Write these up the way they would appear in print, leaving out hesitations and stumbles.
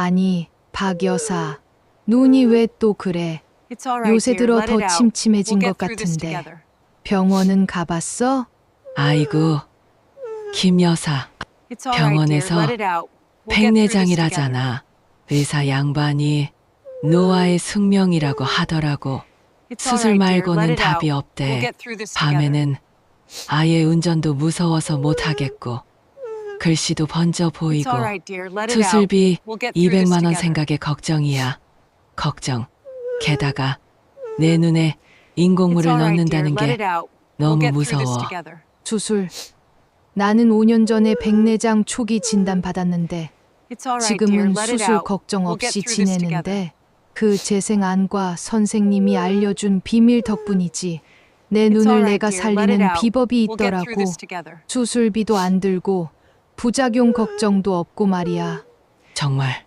아니, 박 여사, 눈이 왜 또 그래? 요새 들어 더 침침해진 것 같은데. 병원은 가봤어? 아이고, 김 여사, 병원에서 백내장이라잖아. 의사 양반이 노아의 숙명이라고 하더라고. 수술 말고는 답이 없대. 밤에는 아예 운전도 무서워서 못하겠고, 글씨도 번져 보이고, 수술비 200만 원 생각에 걱정이야. 걱정. 게다가 내 눈에 인공물을 넣는다는 게 너무 무서워. 수술. 나는 5년 전에 백내장 초기 진단 받았는데 지금은 수술 걱정 없이 지내는데 그 재생안과 선생님이 알려준 비밀 덕분이지. 내 눈을 내가 살리는 비법이 있더라고. 수술비도 안 들고 부작용 걱정도 없고 말이야. 정말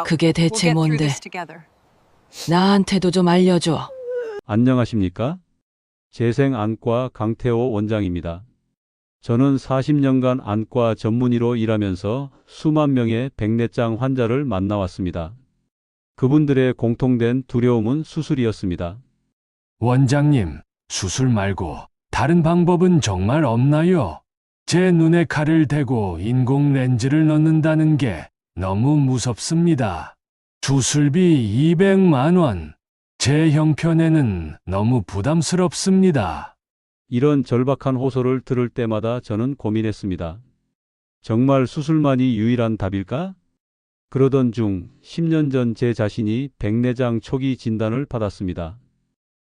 그게 대체 뭔데? 나한테도 좀 알려줘. 안녕하십니까? 재생안과 강태호 원장입니다. 저는 40년간 안과 전문의로 일하면서 수만 명의 백내장 환자를 만나왔습니다. 그분들의 공통된 두려움은 수술이었습니다. 원장님, 수술 말고 다른 방법은 정말 없나요? 제 눈에 칼을 대고 인공 렌즈를 넣는다는 게 너무 무섭습니다. 수술비 200만 원. 제 형편에는 너무 부담스럽습니다. 이런 절박한 호소를 들을 때마다 저는 고민했습니다. 정말 수술만이 유일한 답일까? 그러던 중 10년 전 제 자신이 백내장 초기 진단을 받았습니다.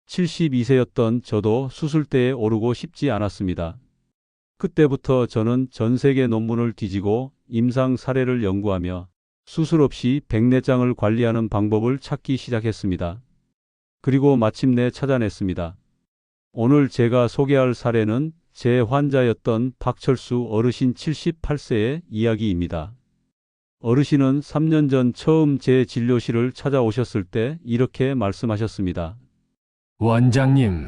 72세였던 저도 수술대에 오르고 싶지 않았습니다. 그때부터 저는 전 세계 논문을 뒤지고 임상 사례를 연구하며 수술 없이 백내장을 관리하는 방법을 찾기 시작했습니다. 그리고 마침내 찾아냈습니다. 오늘 제가 소개할 사례는 제 환자였던 박철수 어르신 78세의 이야기입니다. 어르신은 3년 전 처음 제 진료실을 찾아오셨을 때 이렇게 말씀하셨습니다. 원장님,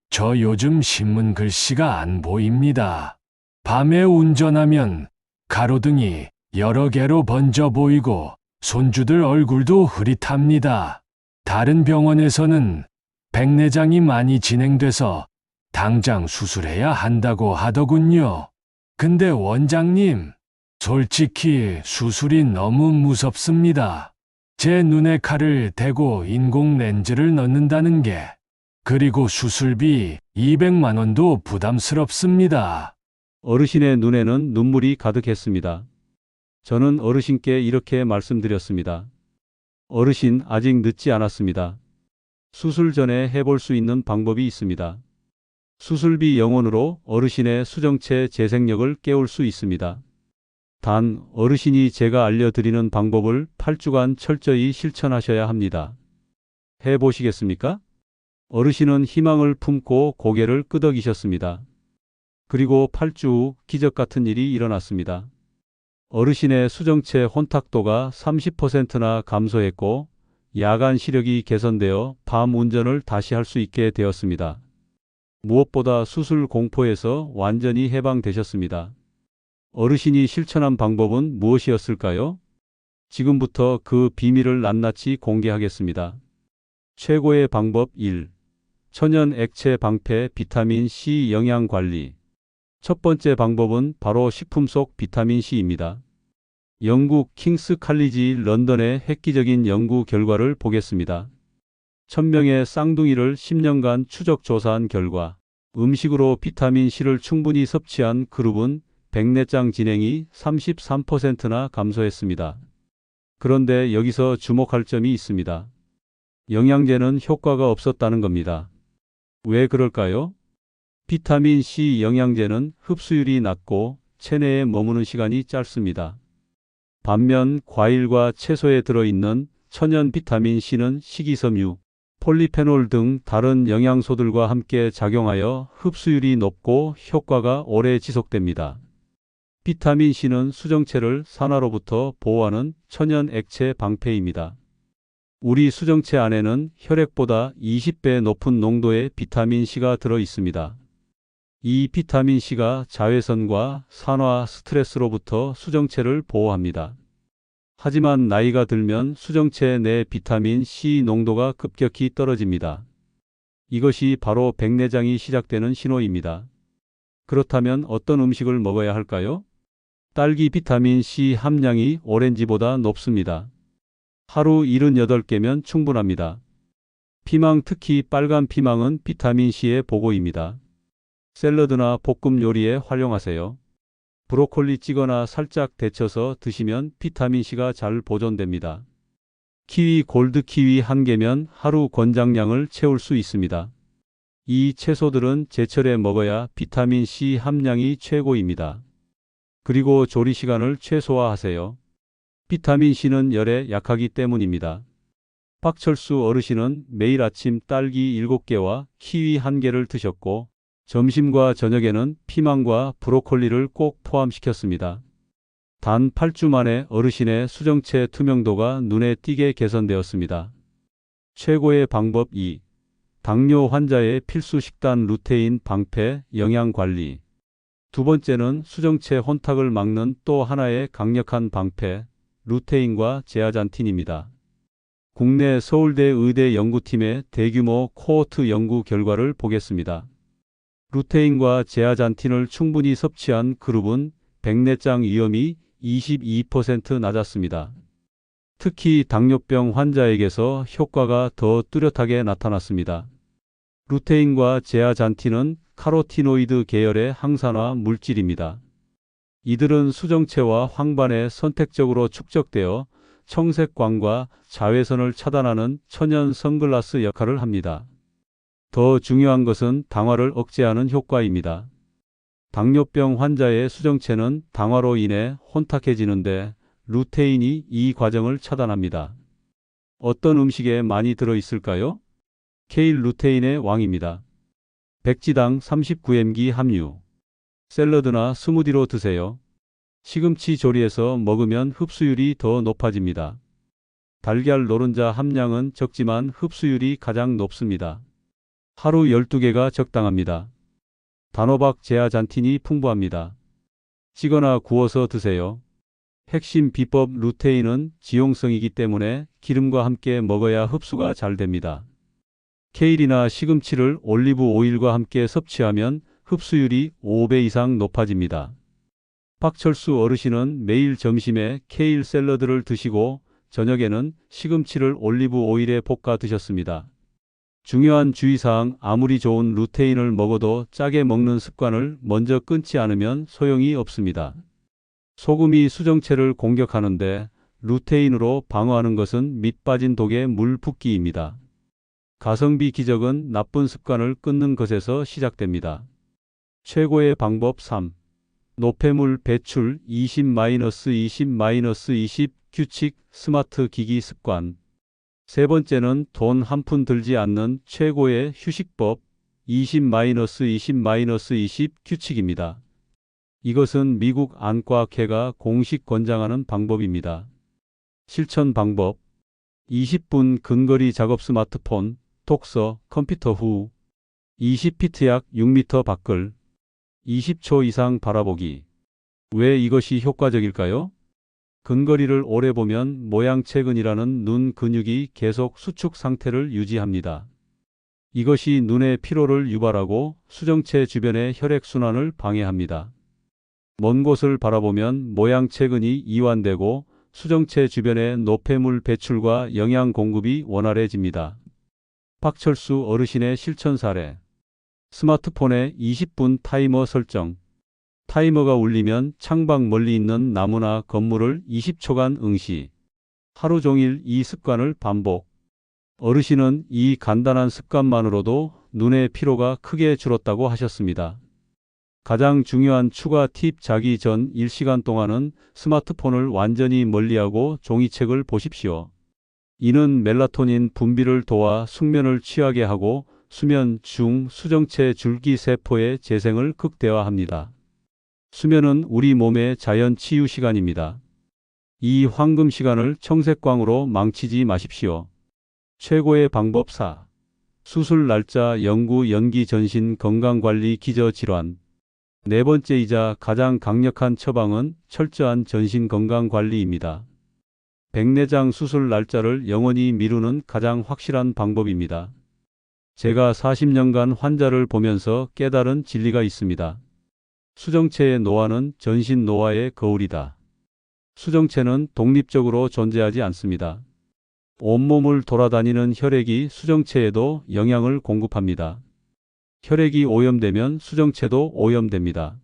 저 요즘 신문 글씨가 안 보입니다. 밤에 운전하면 가로등이 여러 개로 번져 보이고 손주들 얼굴도 흐릿합니다. 다른 병원에서는 백내장이 많이 진행돼서 당장 수술해야 한다고 하더군요. 근데 원장님, 솔직히 수술이 너무 무섭습니다. 제 눈에 칼을 대고 인공 렌즈를 넣는다는 게, 그리고 수술비 200만 원도 부담스럽습니다. 어르신의 눈에는 눈물이 가득했습니다. 저는 어르신께 이렇게 말씀드렸습니다. 어르신, 아직 늦지 않았습니다. 수술 전에 해볼 수 있는 방법이 있습니다. 수술비 0원으로 어르신의 수정체 재생력을 깨울 수 있습니다. 단, 어르신이 제가 알려드리는 방법을 8주간 철저히 실천하셔야 합니다. 해보시겠습니까? 어르신은 희망을 품고 고개를 끄덕이셨습니다. 그리고 8주 후 기적 같은 일이 일어났습니다. 어르신의 수정체 혼탁도가 30%나 감소했고 야간 시력이 개선되어 밤 운전을 다시 할 수 있게 되었습니다. 무엇보다 수술 공포에서 완전히 해방되셨습니다. 어르신이 실천한 방법은 무엇이었을까요? 지금부터 그 비밀을 낱낱이 공개하겠습니다. 최고의 방법 1. 천연 액체 방패 비타민 C 영양 관리. 첫 번째 방법은 바로 식품 속 비타민 C입니다. 영국 킹스 칼리지 런던의 획기적인 연구 결과를 보겠습니다. 1000명의 쌍둥이를 10년간 추적 조사한 결과 음식으로 비타민 C를 충분히 섭취한 그룹은 백내장 진행이 33%나 감소했습니다. 그런데 여기서 주목할 점이 있습니다. 영양제는 효과가 없었다는 겁니다. 왜 그럴까요? 비타민 C 영양제는 흡수율이 낮고 체내에 머무는 시간이 짧습니다. 반면 과일과 채소에 들어있는 천연 비타민 C는 식이섬유, 폴리페놀 등 다른 영양소들과 함께 작용하여 흡수율이 높고 효과가 오래 지속됩니다. 비타민 C는 수정체를 산화로부터 보호하는 천연 액체 방패입니다. 우리 수정체 안에는 혈액보다 20배 높은 농도의 비타민 C가 들어 있습니다. 이 비타민 C가 자외선과 산화, 스트레스로부터 수정체를 보호합니다. 하지만 나이가 들면 수정체 내 비타민 C 농도가 급격히 떨어집니다. 이것이 바로 백내장이 시작되는 신호입니다. 그렇다면 어떤 음식을 먹어야 할까요? 딸기 비타민 C 함량이 오렌지보다 높습니다. 하루 78개면 충분합니다. 피망, 특히 빨간 피망은 비타민 C의 보고입니다. 샐러드나 볶음 요리에 활용하세요. 브로콜리 찌거나 살짝 데쳐서 드시면 비타민 C가 잘 보존됩니다. 키위, 골드 키위 1개면 하루 권장량을 채울 수 있습니다. 이 채소들은 제철에 먹어야 비타민 C 함량이 최고입니다. 그리고 조리 시간을 최소화하세요. 비타민 C는 열에 약하기 때문입니다. 박철수 어르신은 매일 아침 딸기 7개와 키위 1개를 드셨고 점심과 저녁에는 피망과 브로콜리를 꼭 포함시켰습니다. 단 8주 만에 어르신의 수정체 투명도가 눈에 띄게 개선되었습니다. 최고의 방법 2. 당뇨 환자의 필수 식단 루테인 방패 영양 관리. 두 번째는 수정체 혼탁을 막는 또 하나의 강력한 방패, 루테인과 제아잔틴입니다. 국내 서울대 의대 연구팀의 대규모 코호트 연구 결과를 보겠습니다. 루테인과 제아잔틴을 충분히 섭취한 그룹은 백내장 위험이 22% 낮았습니다. 특히 당뇨병 환자에게서 효과가 더 뚜렷하게 나타났습니다. 루테인과 제아잔틴은 카로티노이드 계열의 항산화 물질입니다. 이들은 수정체와 황반에 선택적으로 축적되어 청색광과 자외선을 차단하는 천연 선글라스 역할을 합니다. 더 중요한 것은 당화를 억제하는 효과입니다. 당뇨병 환자의 수정체는 당화로 인해 혼탁해지는데 루테인이 이 과정을 차단합니다. 어떤 음식에 많이 들어있을까요? 케일 루테인의 왕입니다. 백지당 39mg 함유. 샐러드나 스무디로 드세요. 시금치 조리에서 먹으면 흡수율이 더 높아집니다. 달걀 노른자 함량은 적지만 흡수율이 가장 높습니다. 하루 12개가 적당합니다. 단호박 제아잔틴이 풍부합니다. 찌거나 구워서 드세요. 핵심 비법 루테인은 지용성이기 때문에 기름과 함께 먹어야 흡수가 잘 됩니다. 케일이나 시금치를 올리브 오일과 함께 섭취하면 흡수율이 5배 이상 높아집니다. 박철수 어르신은 매일 점심에 케일 샐러드를 드시고 저녁에는 시금치를 올리브 오일에 볶아 드셨습니다. 중요한 주의사항, 아무리 좋은 루테인을 먹어도 짜게 먹는 습관을 먼저 끊지 않으면 소용이 없습니다. 소금이 수정체를 공격하는데 루테인으로 방어하는 것은 밑 빠진 독의 물 붓기입니다. 가성비 기적은 나쁜 습관을 끊는 것에서 시작됩니다. 최고의 방법 3. 노폐물 배출 20-20-20 규칙 규칙 기기 습관. 세 번째는 돈 한 푼 들지 않는 최고의 휴식법 20-20-20 규칙입니다. 이것은 미국 안과학회가 공식 권장하는 방법입니다. 실천 방법 20분 근거리 작업 스마트폰, 독서, 컴퓨터 후 20피트 약 6m 밖을 20초 이상 바라보기. 왜 이것이 효과적일까요? 근거리를 오래 보면 모양체근이라는 눈 근육이 계속 수축 상태를 유지합니다. 이것이 눈의 피로를 유발하고 수정체 주변의 혈액순환을 방해합니다. 먼 곳을 바라보면 모양체근이 이완되고 수정체 주변의 노폐물 배출과 영양 공급이 원활해집니다. 박철수 어르신의 실천 사례. 스마트폰에 20분 타이머 설정. 타이머가 울리면 창밖 멀리 있는 나무나 건물을 20초간 응시. 하루 종일 이 습관을 반복. 어르신은 이 간단한 습관만으로도 눈의 피로가 크게 줄었다고 하셨습니다. 가장 중요한 추가 팁, 자기 전 1시간 동안은 스마트폰을 완전히 멀리하고 종이책을 보십시오. 이는 멜라토닌 분비를 도와 숙면을 취하게 하고 수면 중 수정체 줄기세포의 재생을 극대화합니다. 수면은 우리 몸의 자연 치유 시간입니다. 이 황금 시간을 청색광으로 망치지 마십시오. 최고의 방법 4. 수술 날짜 연구 연기 전신 건강관리 기저질환. 네 번째이자 가장 강력한 처방은 철저한 전신 건강관리입니다. 백내장 수술 날짜를 영원히 미루는 가장 확실한 방법입니다. 제가 40년간 환자를 보면서 깨달은 진리가 있습니다. 수정체의 노화는 전신 노화의 거울이다. 수정체는 독립적으로 존재하지 않습니다. 온몸을 돌아다니는 혈액이 수정체에도 영향을 공급합니다. 혈액이 오염되면 수정체도 오염됩니다.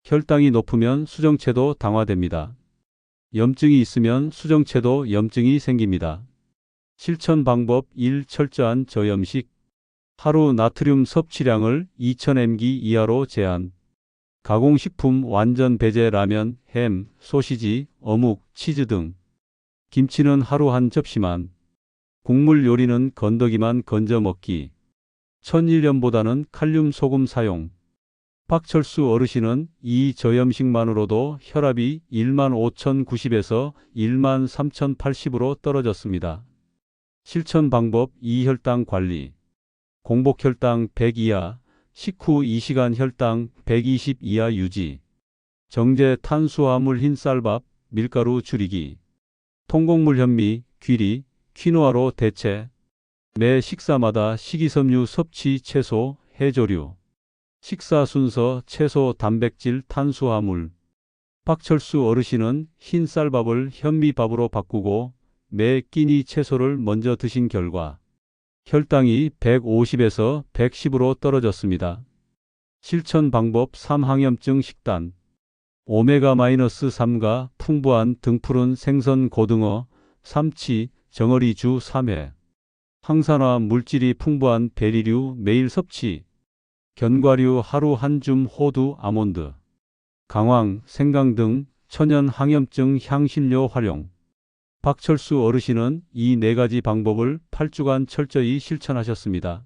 혈당이 높으면 수정체도 당화됩니다. 염증이 있으면 수정체도 염증이 생깁니다. 실천 방법 1. 철저한 저염식. 하루 나트륨 섭취량을 2000mg 이하로 제한. 가공식품 완전 배제 라면, 햄, 소시지, 어묵, 치즈 등. 김치는 하루 한 접시만. 국물 요리는 건더기만 건져 먹기. 천일염보다는 칼륨 소금 사용. 박철수 어르신은 이 저염식만으로도 혈압이 15,090에서 13,080으로 떨어졌습니다. 실천 방법 2. 혈당 관리. 공복 혈당 100 이하, 식후 2시간 혈당 120 이하 유지. 정제 탄수화물 흰쌀밥, 밀가루 줄이기. 통곡물 현미, 귀리, 퀴노아로 대체. 매 식사마다 식이섬유 섭취 채소, 해조류. 식사 순서 채소, 단백질, 탄수화물. 박철수 어르신은 흰쌀밥을 현미밥으로 바꾸고 매 끼니 채소를 먼저 드신 결과 혈당이 150에서 110으로 떨어졌습니다. 실천 방법 3. 항염증 식단. 오메가-3가 풍부한 등푸른 생선 고등어, 삼치, 정어리 주 3회. 항산화 물질이 풍부한 베리류 매일 섭취. 견과류 하루 한 줌 호두, 아몬드. 강황, 생강 등 천연 항염증 향신료 활용. 박철수 어르신은 이 4가지 방법을 8주간 철저히 실천하셨습니다.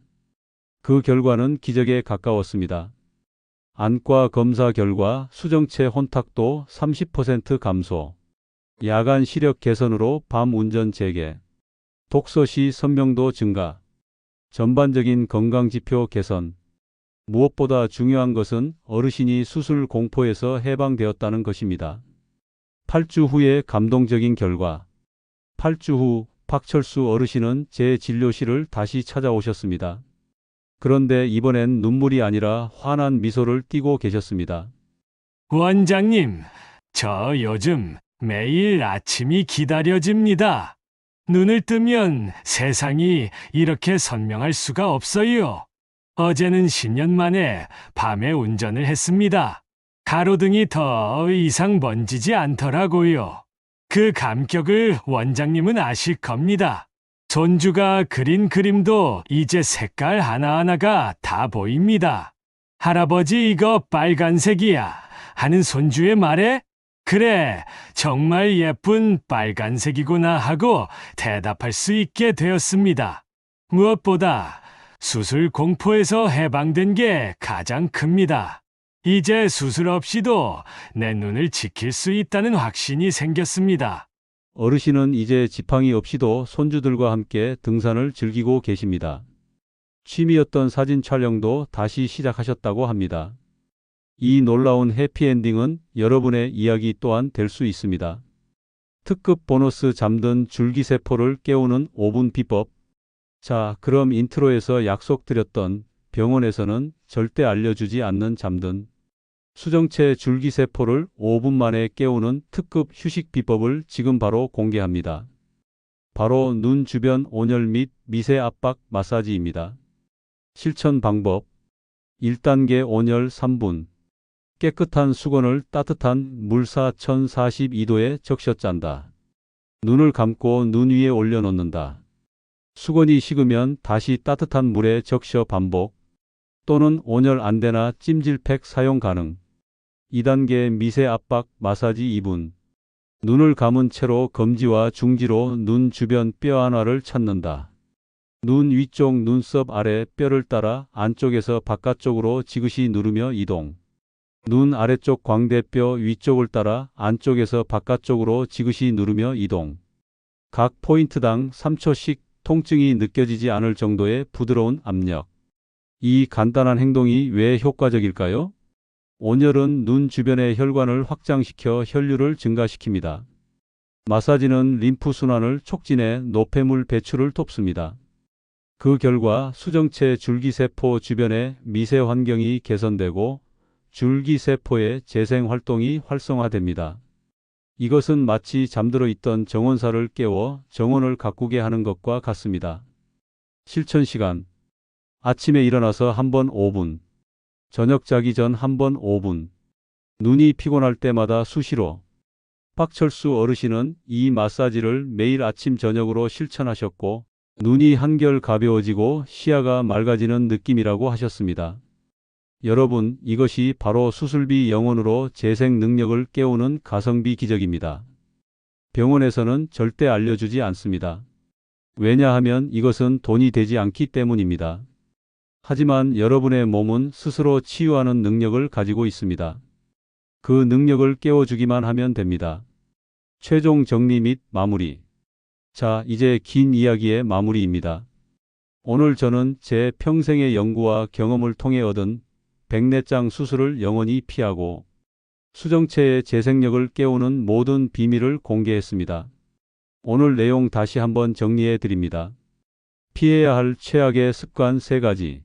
그 결과는 기적에 가까웠습니다. 안과 검사 결과 수정체 혼탁도 30% 감소. 야간 시력 개선으로 밤 운전 재개. 독서 시 선명도 증가. 전반적인 건강지표 개선. 무엇보다 중요한 것은 어르신이 수술 공포에서 해방되었다는 것입니다. 8주 후의 감동적인 결과. 8주 후 박철수 어르신은 제 진료실을 다시 찾아오셨습니다. 그런데 이번엔 눈물이 아니라 환한 미소를 띠고 계셨습니다. 원장님, 저 요즘 매일 아침이 기다려집니다. 눈을 뜨면 세상이 이렇게 선명할 수가 없어요. 어제는 10년 만에 밤에 운전을 했습니다. 가로등이 더 이상 번지지 않더라고요. 그 감격을 원장님은 아실 겁니다. 손주가 그린 그림도 이제 색깔 하나하나가 다 보입니다. 할아버지 이거 빨간색이야 하는 손주의 말에 그래 정말 예쁜 빨간색이구나 하고 대답할 수 있게 되었습니다. 무엇보다 수술 공포에서 해방된 게 가장 큽니다. 이제 수술 없이도 내 눈을 지킬 수 있다는 확신이 생겼습니다. 어르신은 이제 지팡이 없이도 손주들과 함께 등산을 즐기고 계십니다. 취미였던 사진 촬영도 다시 시작하셨다고 합니다. 이 놀라운 해피엔딩은 여러분의 이야기 또한 될 수 있습니다. 특급 보너스 잠든 줄기세포를 깨우는 5분 비법. 자, 그럼 인트로에서 약속드렸던 병원에서는 절대 알려주지 않는 잠든 수정체 줄기세포를 5분 만에 깨우는 특급 휴식 비법을 지금 바로 공개합니다. 바로 눈 주변 온열 및 미세 압박 마사지입니다. 실천 방법 1단계 온열 3분. 깨끗한 수건을 따뜻한 물사 1042도에 적셔 짠다. 눈을 감고 눈 위에 올려놓는다. 수건이 식으면 다시 따뜻한 물에 적셔 반복. 또는 온열 안대나 찜질팩 사용 가능. 2단계 미세 압박 마사지 2분. 눈을 감은 채로 검지와 중지로 눈 주변 뼈 하나를 찾는다. 눈 위쪽 눈썹 아래 뼈를 따라 안쪽에서 바깥쪽으로 지그시 누르며 이동. 눈 아래쪽 광대뼈 위쪽을 따라 안쪽에서 바깥쪽으로 지그시 누르며 이동. 각 포인트당 3초씩 통증이 느껴지지 않을 정도의 부드러운 압력. 이 간단한 행동이 왜 효과적일까요? 온열은 눈 주변의 혈관을 확장시켜 혈류를 증가시킵니다. 마사지는 림프 순환을 촉진해 노폐물 배출을 돕습니다. 그 결과 수정체 줄기세포 주변의 미세 환경이 개선되고 줄기세포의 재생 활동이 활성화됩니다. 이것은 마치 잠들어 있던 정원사를 깨워 정원을 가꾸게 하는 것과 같습니다. 실천 시간. 아침에 일어나서 한 번 5분. 저녁 자기 전 한 번 5분. 눈이 피곤할 때마다 수시로. 박철수 어르신은 이 마사지를 매일 아침 저녁으로 실천하셨고 눈이 한결 가벼워지고 시야가 맑아지는 느낌이라고 하셨습니다. 여러분, 이것이 바로 수술비 영혼으로 재생 능력을 깨우는 가성비 기적입니다. 병원에서는 절대 알려주지 않습니다. 왜냐하면 이것은 돈이 되지 않기 때문입니다. 하지만 여러분의 몸은 스스로 치유하는 능력을 가지고 있습니다. 그 능력을 깨워주기만 하면 됩니다. 최종 정리 및 마무리. 자, 이제 긴 이야기의 마무리입니다. 오늘 저는 제 평생의 연구와 경험을 통해 얻은 백내장 수술을 영원히 피하고 수정체의 재생력을 깨우는 모든 비밀을 공개했습니다. 오늘 내용 다시 한번 정리해 드립니다. 피해야 할 최악의 습관 3가지.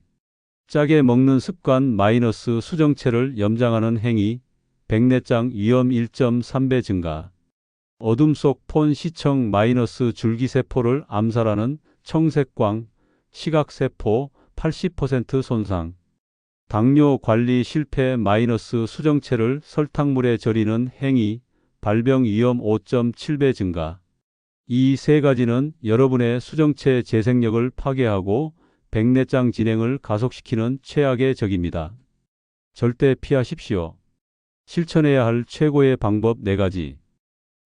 짜게 먹는 습관 마이너스 수정체를 염장하는 행위, 백내장 위험 1.3배 증가. 어둠 속 폰 시청 마이너스 줄기세포를 암살하는 청색광, 시각세포 80% 손상. 당뇨 관리 실패 마이너스 수정체를 설탕물에 절이는 행위, 발병 위험 5.7배 증가. 이 3가지는 여러분의 수정체 재생력을 파괴하고 백내장 진행을 가속시키는 최악의 적입니다. 절대 피하십시오. 실천해야 할 최고의 방법 4가지.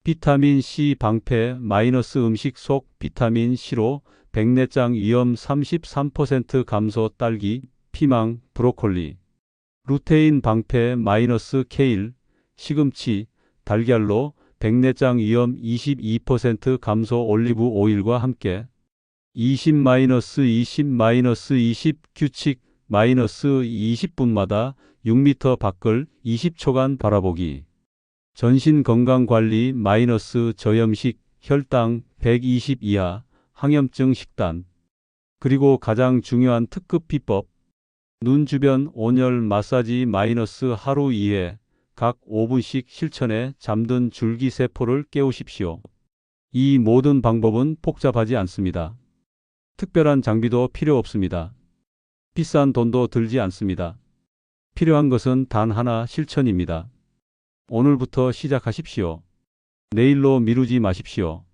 비타민C 방패 마이너스 음식 속 비타민C로 백내장 위험 33% 감소 딸기, 피망, 브로콜리. 루테인 방패 마이너스 케일, 시금치, 달걀로 백내장 위험 22% 감소 올리브 오일과 함께 20-20-20 규칙 -20분마다 6m 밖을 20초간 바라보기. 전신 건강관리 저염식, 혈당 120 이하, 항염증 식단. 그리고 가장 중요한 특급 비법. 눈 주변 온열 마사지 하루 2회, 각 5분씩 실천해 잠든 줄기세포를 깨우십시오. 이 모든 방법은 복잡하지 않습니다. 특별한 장비도 필요 없습니다. 비싼 돈도 들지 않습니다. 필요한 것은 단 하나, 실천입니다. 오늘부터 시작하십시오. 내일로 미루지 마십시오.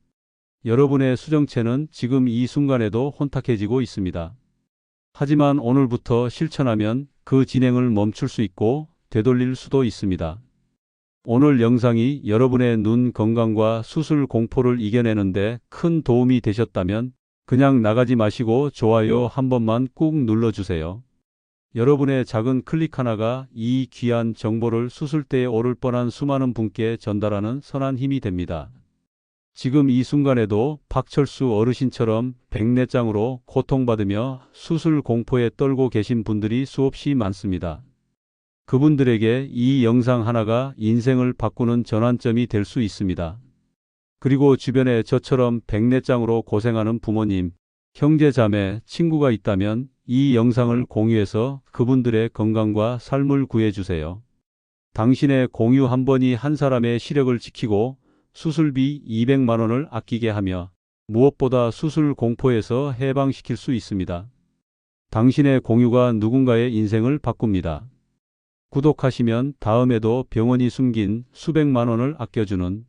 여러분의 수정체는 지금 이 순간에도 혼탁해지고 있습니다. 하지만 오늘부터 실천하면 그 진행을 멈출 수 있고 되돌릴 수도 있습니다. 오늘 영상이 여러분의 눈 건강과 수술 공포를 이겨내는데 큰 도움이 되셨다면 그냥 나가지 마시고 좋아요 한 번만 꾹 눌러주세요. 여러분의 작은 클릭 하나가 이 귀한 정보를 수술대에 오를 뻔한 수많은 분께 전달하는 선한 힘이 됩니다. 지금 이 순간에도 박철수 어르신처럼 백내장으로 고통받으며 수술 공포에 떨고 계신 분들이 수없이 많습니다. 그분들에게 이 영상 하나가 인생을 바꾸는 전환점이 될 수 있습니다. 그리고 주변에 저처럼 백내장으로 고생하는 부모님, 형제, 자매, 친구가 있다면 이 영상을 공유해서 그분들의 건강과 삶을 구해주세요. 당신의 공유 한 번이 한 사람의 시력을 지키고 수술비 200만 원을 아끼게 하며 무엇보다 수술 공포에서 해방시킬 수 있습니다. 당신의 공유가 누군가의 인생을 바꿉니다. 구독하시면 다음에도 병원이 숨긴 수백만 원을 아껴주는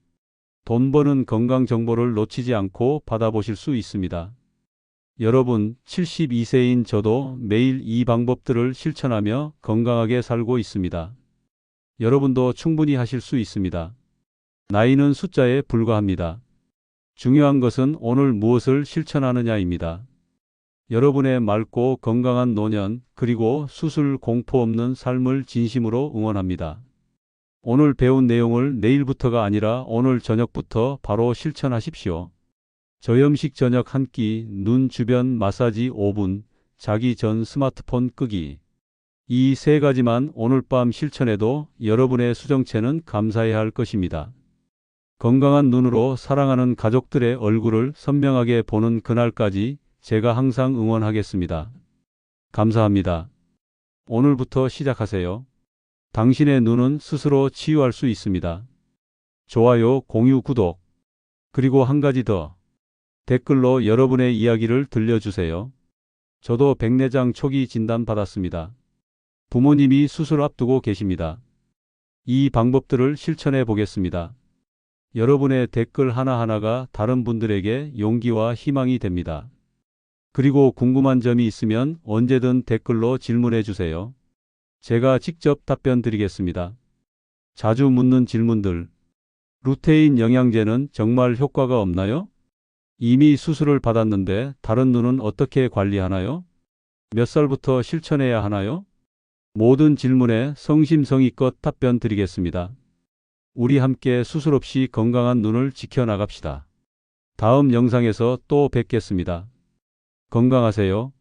돈 버는 건강 정보를 놓치지 않고 받아보실 수 있습니다. 여러분, 72세인 저도 매일 이 방법들을 실천하며 건강하게 살고 있습니다. 여러분도 충분히 하실 수 있습니다. 나이는 숫자에 불과합니다. 중요한 것은 오늘 무엇을 실천하느냐입니다. 여러분의 맑고 건강한 노년, 그리고 수술 공포 없는 삶을 진심으로 응원합니다. 오늘 배운 내용을 내일부터가 아니라 오늘 저녁부터 바로 실천하십시오. 저염식 저녁 한 끼, 눈 주변 마사지 5분, 자기 전 스마트폰 끄기. 이 3가지만 오늘 밤 실천해도 여러분의 수정체는 감사해야 할 것입니다. 건강한 눈으로 사랑하는 가족들의 얼굴을 선명하게 보는 그날까지 제가 항상 응원하겠습니다. 감사합니다. 오늘부터 시작하세요. 당신의 눈은 스스로 치유할 수 있습니다. 좋아요, 공유, 구독. 그리고 한 가지 더. 댓글로 여러분의 이야기를 들려주세요. 저도 백내장 초기 진단 받았습니다. 부모님이 수술 앞두고 계십니다. 이 방법들을 실천해 보겠습니다. 여러분의 댓글 하나하나가 다른 분들에게 용기와 희망이 됩니다. 그리고 궁금한 점이 있으면 언제든 댓글로 질문해 주세요. 제가 직접 답변 드리겠습니다. 자주 묻는 질문들. 루테인 영양제는 정말 효과가 없나요? 이미 수술을 받았는데 다른 눈은 어떻게 관리하나요? 몇 살부터 실천해야 하나요? 모든 질문에 성심성의껏 답변 드리겠습니다. 우리 함께 수술 없이 건강한 눈을 지켜나갑시다. 다음 영상에서 또 뵙겠습니다. 건강하세요.